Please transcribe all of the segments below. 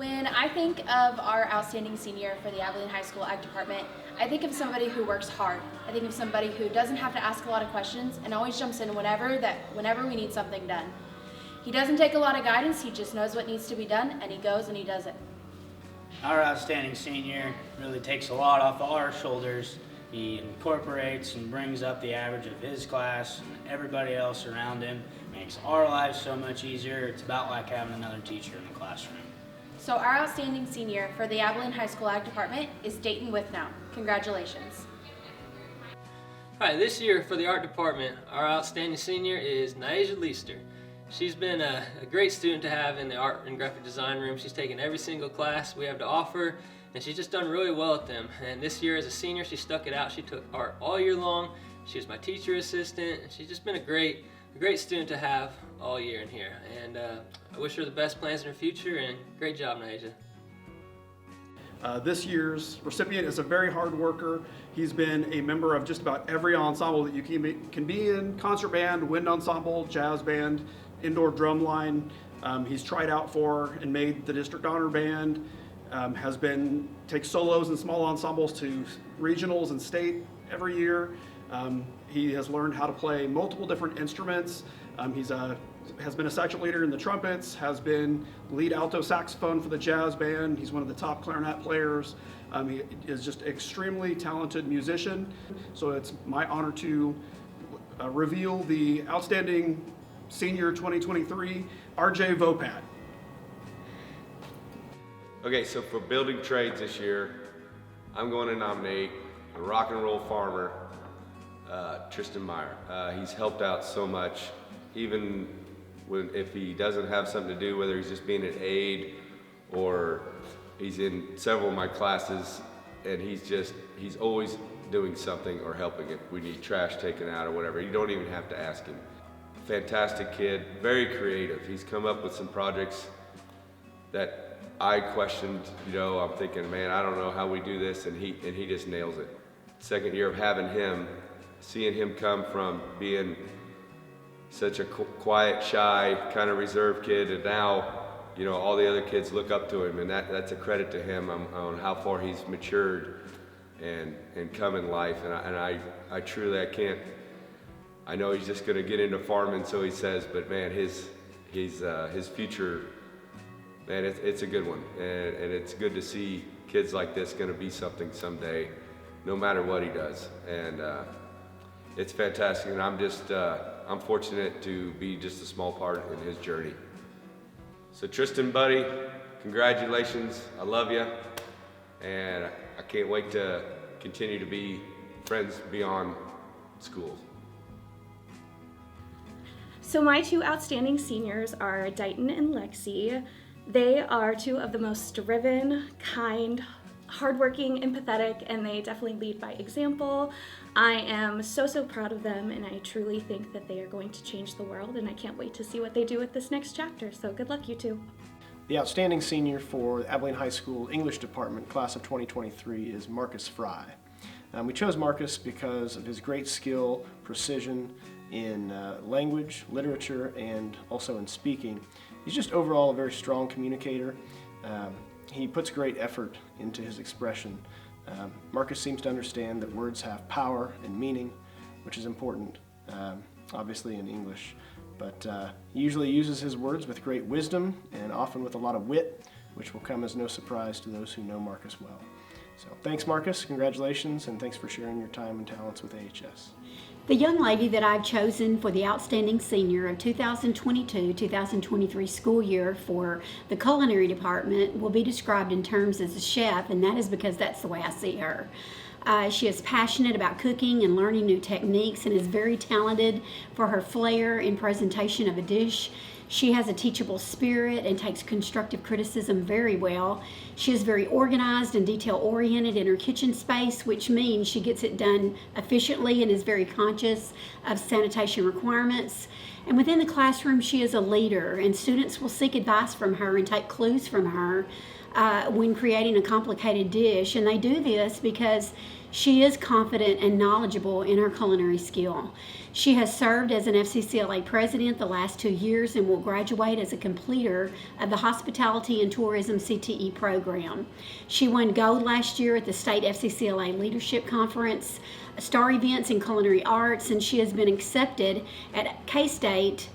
When I think of our outstanding senior for the Abilene High School Ag Department, I think of somebody who works hard. I think of somebody who doesn't have to ask a lot of questions and always jumps in whenever we need something done. He doesn't take a lot of guidance, he just knows what needs to be done, and he goes and he does it. Our outstanding senior really takes a lot off our shoulders. He incorporates and brings up the average of his class and everybody else around him. Makes our lives so much easier. It's about like having another teacher in the classroom. So our outstanding senior for the Abilene High School Ag Department is Dayton Withnow. Congratulations. Hi, this year for the art department, our outstanding senior is Naija Leister. She's been a great student to have in the art and graphic design room. She's taken every single class we have to offer, and she's just done really well at them. And this year as a senior, she stuck it out. She took art all year long. She was my teacher assistant. She's just been a great student to have all year in here. And I wish her the best plans in her future, and great job, Naija. This year's recipient is a very hard worker. He's been a member of just about every ensemble that you can be in: concert band, wind ensemble, jazz band, indoor drum line. He's tried out for and made the district honor band, takes solos and small ensembles to regionals and state every year. He has learned how to play multiple different instruments. Has been a section leader in the trumpets, has been lead alto saxophone for the jazz band. He's one of the top clarinet players. He is just extremely talented musician. So it's my honor to reveal the outstanding senior 2023, RJ Vopat. Okay, so for building trades this year, I'm going to nominate a rock and roll farmer, Tristan Meyer. He's helped out so much, even if he doesn't have something to do, whether he's just being an aide or he's in several of my classes, and he's always doing something or helping if we need trash taken out or whatever. You don't even have to ask him. Fantastic kid, very creative. He's come up with some projects that I questioned, I'm thinking, man, I don't know how we do this, and he just nails it. Second year of having him, seeing him come from being such a quiet, shy, kind of reserved kid, and now, all the other kids look up to him, and that's a credit to him on how far he's matured and come in life. And I truly, I know he's just going to get into farming, so he says, but man, his future, man, it's a good one, and it's good to see kids like this going to be something someday, no matter what he does. And it's fantastic, and I'm fortunate to be just a small part in his journey. So Tristan, buddy, congratulations. I love you, and I can't wait to continue to be friends beyond school. So my two outstanding seniors are Dayton and Lexi. They are two of the most driven, kind, hardworking, empathetic, and they definitely lead by example. I am so proud of them, and I truly think that they are going to change the world, and I can't wait to see what they do with this next chapter. So good luck, you two. The outstanding senior for the Abilene High School English Department, class of 2023, is Marcus Fry. We chose Marcus because of his great skill, precision in language, literature, and also in speaking. He's just overall a very strong communicator. He puts great effort into his expression. Marcus seems to understand that words have power and meaning, which is important, obviously in English. But he usually uses his words with great wisdom and often with a lot of wit, which will come as no surprise to those who know Marcus well. So thanks, Marcus, congratulations, and thanks for sharing your time and talents with AHS. The young lady that I've chosen for the outstanding senior of 2022-2023 school year for the culinary department will be described in terms as a chef, and that is because that's the way I see her. She is passionate about cooking and learning new techniques and is very talented for her flair in presentation of a dish. She has a teachable spirit and takes constructive criticism very well. She is very organized and detail-oriented in her kitchen space, which means she gets it done efficiently and is very conscious of sanitation requirements. And within the classroom, she is a leader, and students will seek advice from her and take clues from her when creating a complicated dish. And they do this because She is confident and knowledgeable in her culinary skill. She has served as an FCCLA president the last 2 years and will graduate as a completer of the Hospitality and Tourism CTE program. She won gold last year at the State FCCLA Leadership Conference, Star Events in Culinary Arts, and she has been accepted at K-State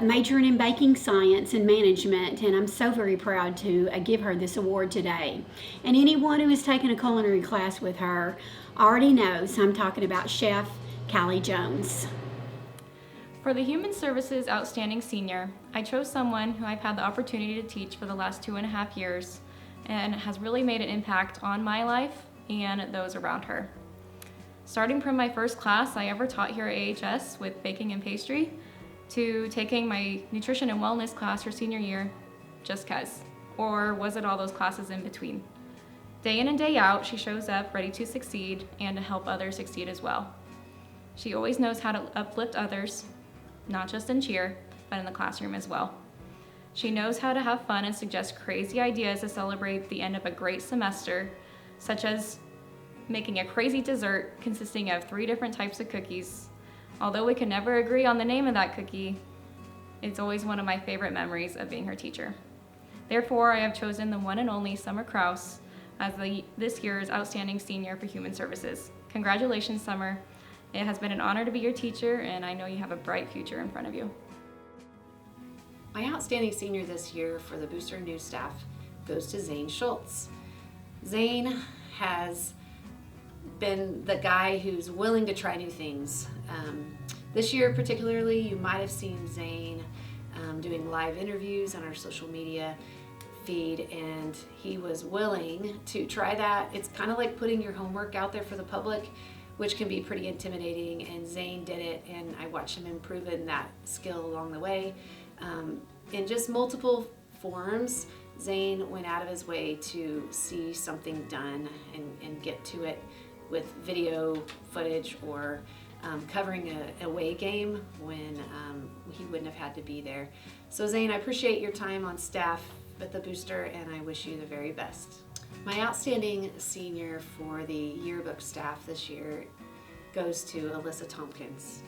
majoring in baking science and management, and I'm so very proud to give her this award today. And anyone who has taken a culinary class with her already knows I'm talking about Chef Callie Jones. For the Human Services Outstanding Senior, I chose someone who I've had the opportunity to teach for the last 2.5 years and has really made an impact on my life and those around her. Starting from my first class I ever taught here at AHS with baking and pastry, to taking my nutrition and wellness class her senior year, just 'cause, or was it all those classes in between? Day in and day out, she shows up ready to succeed and to help others succeed as well. She always knows how to uplift others, not just in cheer, but in the classroom as well. She knows how to have fun and suggest crazy ideas to celebrate the end of a great semester, such as making a crazy dessert consisting of 3 different types of cookies. Although we could never agree on the name of that cookie, it's always one of my favorite memories of being her teacher. Therefore, I have chosen the one and only Summer Kraus as this year's Outstanding Senior for Human Services. Congratulations, Summer. It has been an honor to be your teacher, and I know you have a bright future in front of you. My Outstanding Senior this year for the Booster News staff goes to Zane Schultz. Zane has been the guy who's willing to try new things. This year particularly, you might have seen Zane doing live interviews on our social media feed, and he was willing to try that. It's kind of like putting your homework out there for the public, which can be pretty intimidating, and Zane did it, and I watched him improve in that skill along the way. In just multiple forums, Zane went out of his way to see something done and get to it with video footage or covering a away game when he wouldn't have had to be there. So Zane, I appreciate your time on staff at the Booster, and I wish you the very best. My Outstanding Senior for the yearbook staff this year goes to Alyssa Tompkins.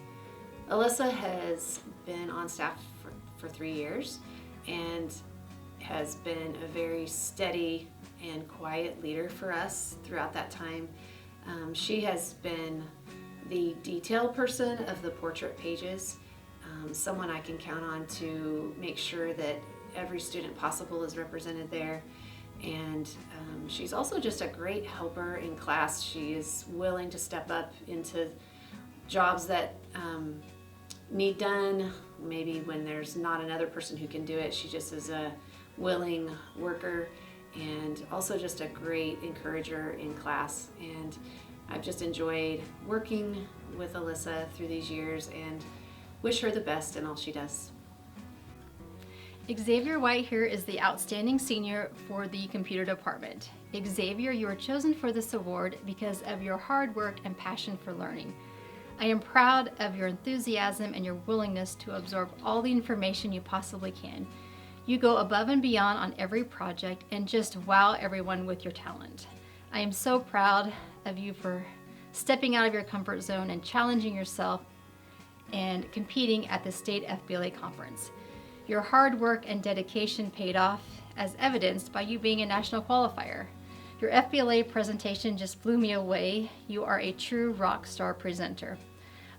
Alyssa has been on staff for 3 years and has been a very steady and quiet leader for us throughout that time. She has been the detail person of the portrait pages, someone I can count on to make sure that every student possible is represented there. And she's also just a great helper in class. She is willing to step up into jobs that need done, maybe when there's not another person who can do it. She just is a willing worker and also just a great encourager in class. And I've just enjoyed working with Alyssa through these years and wish her the best in all she does. Xavier White here is the Outstanding Senior for the Computer Department. Xavier, you were chosen for this award because of your hard work and passion for learning. I am proud of your enthusiasm and your willingness to absorb all the information you possibly can. You go above and beyond on every project and just wow everyone with your talent. I am so proud of you for stepping out of your comfort zone and challenging yourself and competing at the State FBLA Conference. Your hard work and dedication paid off, as evidenced by you being a national qualifier. Your FBLA presentation just blew me away. You are a true rock star presenter.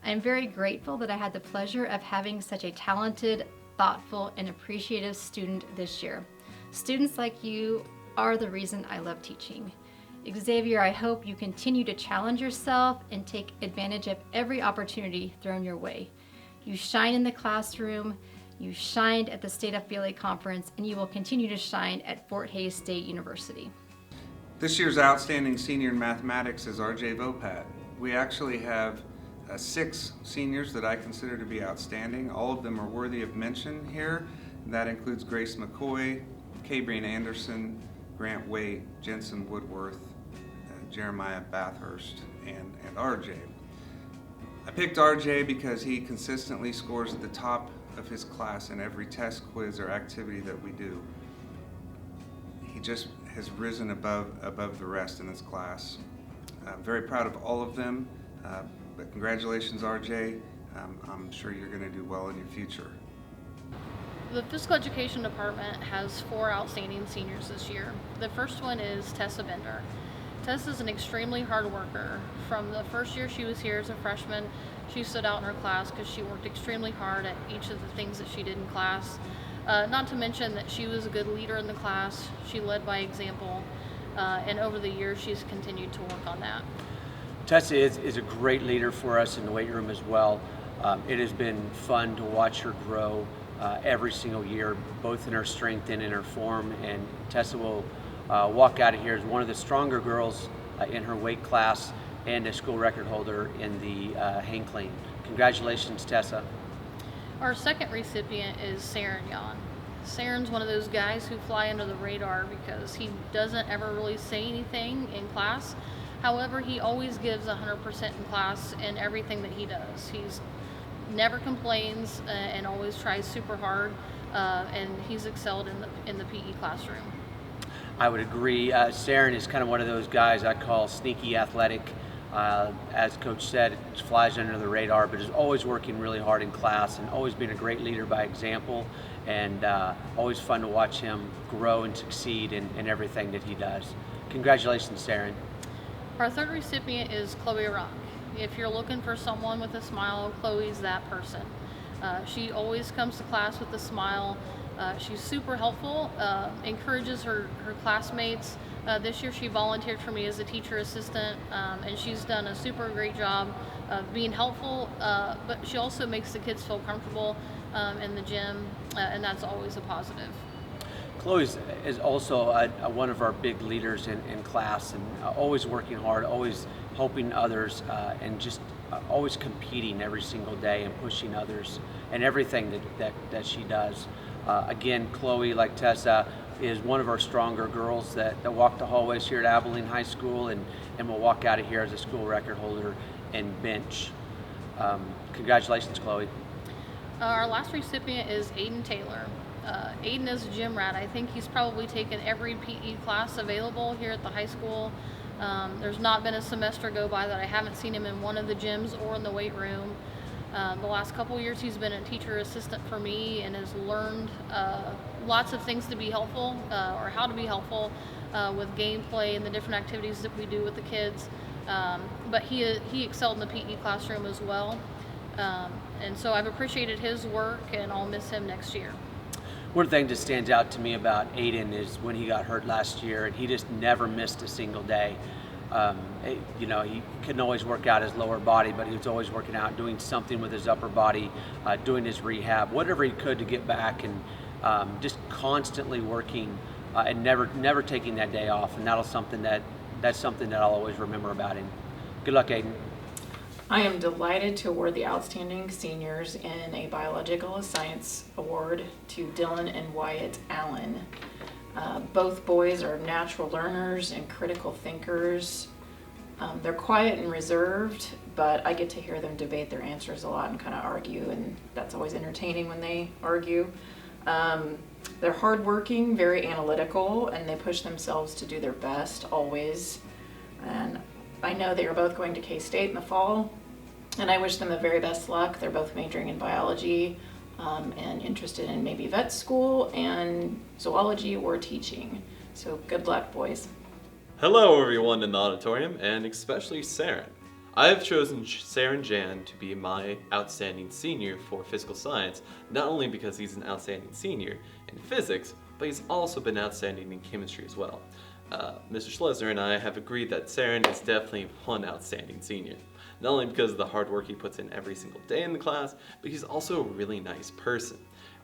I am very grateful that I had the pleasure of having such a talented, thoughtful, and appreciative student this year. Students like you are the reason I love teaching. Xavier, I hope you continue to challenge yourself and take advantage of every opportunity thrown your way. You shine in the classroom, you shined at the State FBLA Conference, and you will continue to shine at Fort Hays State University. This year's Outstanding Senior in Mathematics is RJ Vopat. We actually have 6 seniors that I consider to be outstanding. All of them are worthy of mention here. That includes Grace McCoy, Cabrian Anderson, Grant Waite, Jensen Woodworth, Jeremiah Bathurst, and RJ. I picked RJ because he consistently scores at the top of his class in every test, quiz, or activity that we do. He just has risen above the rest in his class. I'm very proud of all of them, but congratulations, RJ. I'm sure you're going to do well in your future. The physical education department has 4 outstanding seniors this year. The first one is Tessa Bender. Tessa is an extremely hard worker. From the first year she was here as a freshman, she stood out in her class because she worked extremely hard at each of the things that she did in class. Not to mention that she was a good leader in the class. She led by example, and over the years she's continued to work on that. Tessa is a great leader for us in the weight room as well. It has been fun to watch her grow every single year, both in her strength and in her form, and Tessa will walk out of here as one of the stronger girls in her weight class and a school record holder in the hang clean. Congratulations, Tessa. Our second recipient is Saren Yan. Saren's one of those guys who fly under the radar because he doesn't ever really say anything in class. However, he always gives 100% in class in everything that he does. He's never complains and always tries super hard, and he's excelled in the PE classroom. I would agree. Saren is kind of one of those guys I call sneaky athletic. As Coach said, it flies under the radar, but is always working really hard in class and always being a great leader by example, and always fun to watch him grow and succeed in everything that he does. Congratulations, Saren. Our third recipient is Chloe Rock. If you're looking for someone with a smile, Chloe's that person. She always comes to class with a smile. She's super helpful, encourages her classmates. This year she volunteered for me as a teacher assistant, and she's done a super great job being helpful, but she also makes the kids feel comfortable in the gym, and that's always a positive. Chloe is also one of our big leaders in class, and always working hard, always helping others, and just always competing every single day and pushing others and everything that she does. Again, Chloe, like Tessa, is one of our stronger girls that walk the hallways here at Abilene High School and will walk out of here as a school record holder and bench. Congratulations, Chloe. Our last recipient is Aiden Taylor. Aiden is a gym rat. I think he's probably taken every PE class available here at the high school. There's not been a semester go by that I haven't seen him in one of the gyms or in the weight room. The last couple years he's been a teacher assistant for me and has learned lots of things to be helpful, or how to be helpful with gameplay and the different activities that we do with the kids. But he excelled in the PE classroom as well. And so I've appreciated his work, and I'll miss him next year. One thing that stands out to me about Aiden is when he got hurt last year, and he just never missed a single day. He couldn't always work out his lower body, but he was always working out, doing something with his upper body, doing his rehab, whatever he could to get back, and just constantly working and never taking that day off. And that's something that I'll always remember about him. Good luck, Aiden. I am delighted to award the Outstanding Seniors in a Biological Science Award to Dylan and Wyatt Allen. Both boys are natural learners and critical thinkers. They're quiet and reserved, but I get to hear them debate their answers a lot and kind of argue, and that's always entertaining when they argue. They're hardworking, very analytical, and they push themselves to do their best always. And I know they are both going to K-State in the fall, and I wish them the very best luck. They're both majoring in biology and interested in maybe vet school and zoology or teaching. So good luck, boys. Hello everyone in the auditorium, and especially Saren. I have chosen Saren Jan to be my outstanding senior for physical science, not only because he's an outstanding senior in physics, but he's also been outstanding in chemistry as well. Mr. Schlesner and I have agreed that Saren is definitely one outstanding senior. Not only because of the hard work he puts in every single day in the class, but he's also a really nice person.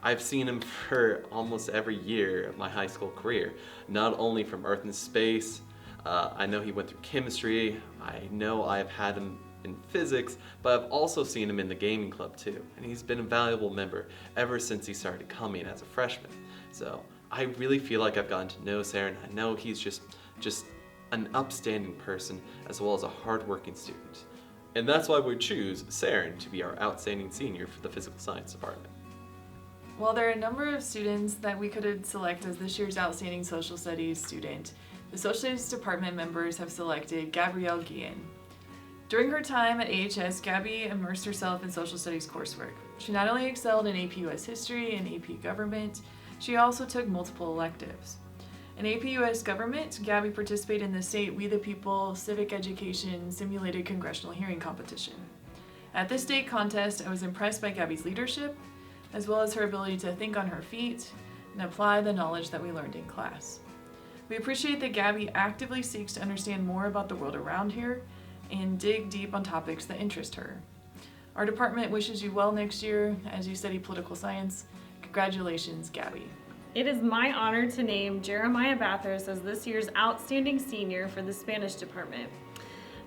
I've seen him for almost every year of my high school career, not only from Earth and Space. I know he went through chemistry. I know I've had him in physics, but I've also seen him in the gaming club too, and he's been a valuable member ever since he started coming as a freshman. So I really feel like I've gotten to know Saren. I know he's just an upstanding person as well as a hardworking student. And that's why we choose Saren to be our outstanding senior for the physical science department. While there are a number of students that we could select as this year's outstanding social studies student, the Social Studies Department members have selected Gabrielle Guillen. During her time at AHS, Gabby immersed herself in social studies coursework. She not only excelled in AP US History and AP Government, she also took multiple electives. In AP US Government, Gabby participated in the state We the People Civic Education Simulated Congressional Hearing Competition. At this state contest, I was impressed by Gabby's leadership, as well as her ability to think on her feet and apply the knowledge that we learned in class. We appreciate that Gabby actively seeks to understand more about the world around here and dig deep on topics that interest her. Our department wishes you well next year as you study political science. Congratulations, Gabby. It is my honor to name Jeremiah Bathurst as this year's Outstanding Senior for the Spanish Department.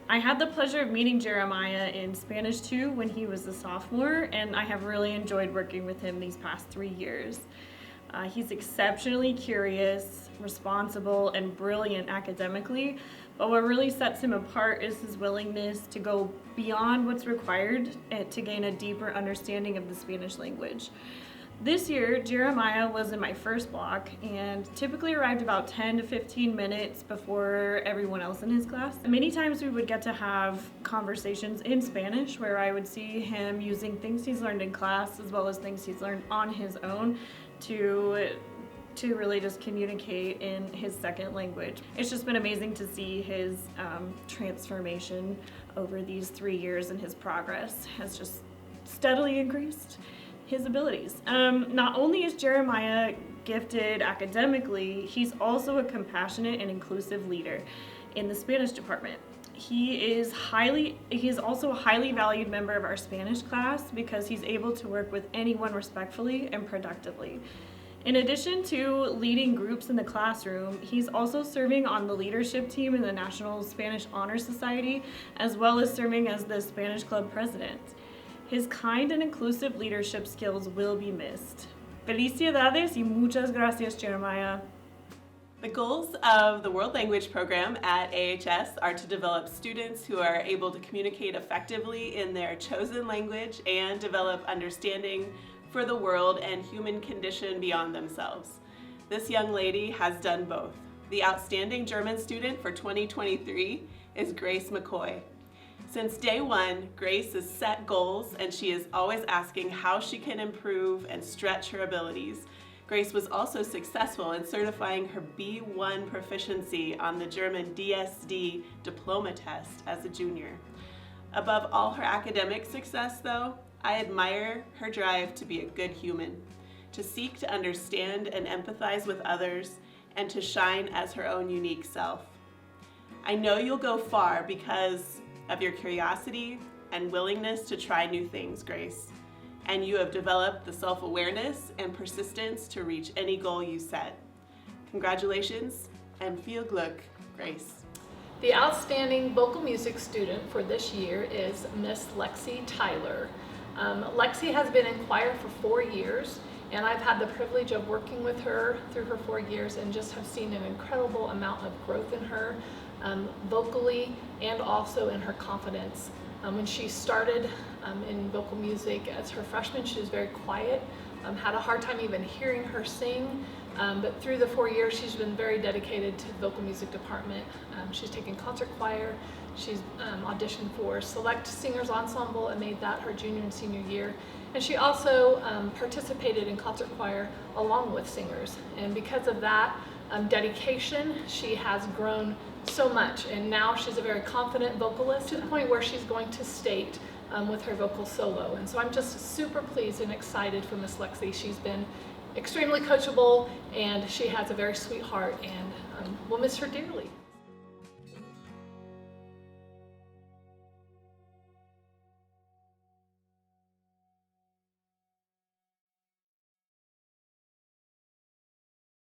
I had the pleasure of meeting Jeremiah in Spanish 2 when he was a sophomore, and I have really enjoyed working with him these past 3 years. He's exceptionally curious, responsible, and brilliant academically, but what really sets him apart is his willingness to go beyond what's required to gain a deeper understanding of the Spanish language. This year, Jeremiah was in my first block and typically arrived about 10 to 15 minutes before everyone else in his class. Many times we would get to have conversations in Spanish where I would see him using things he's learned in class as well as things he's learned on his own to really just communicate in his second language. It's just been amazing to see his transformation over these 3 years, and his progress has just steadily increased his abilities. Not only is Jeremiah gifted academically, he's also a compassionate and inclusive leader in the Spanish department. He is also a highly valued member of our Spanish class because he's able to work with anyone respectfully and productively. In addition to leading groups in the classroom, he's also serving on the leadership team in the National Spanish Honor Society, as well as serving as the Spanish Club president. His kind and inclusive leadership skills will be missed. Felicidades y muchas gracias, Jeremiah. The goals of the World Language Program at AHS are to develop students who are able to communicate effectively in their chosen language and develop understanding for the world and human condition beyond themselves. This young lady has done both. The outstanding German student for 2023 is Grace McCoy. Since day one, Grace has set goals and she is always asking how she can improve and stretch her abilities. Grace was also successful in certifying her B1 proficiency on the German DSD diploma test as a junior. Above all her academic success though, I admire her drive to be a good human, to seek to understand and empathize with others, and to shine as her own unique self. I know you'll go far because of your curiosity and willingness to try new things, Grace. And you have developed the self-awareness and persistence to reach any goal you set. Congratulations and viel Glück, Grace. The outstanding vocal music student for this year is Miss Lexi Tyler. Lexi has been in choir for 4 years, and I've had the privilege of working with her through her 4 years and just have seen an incredible amount of growth in her. Vocally and also in her confidence. When she started in vocal music as her freshman, she was very quiet, had a hard time even hearing her sing, but through the 4 years she's been very dedicated to the vocal music department. She's taken concert choir, she's auditioned for Select Singers Ensemble and made that her junior and senior year. And she also participated in concert choir along with singers. And because of that dedication, she has grown so much, and now she's a very confident vocalist to the point where she's going to state with her vocal solo. And so I'm just super pleased and excited for Miss Lexi. She's been extremely coachable and she has a very sweet heart, and we'll miss her dearly.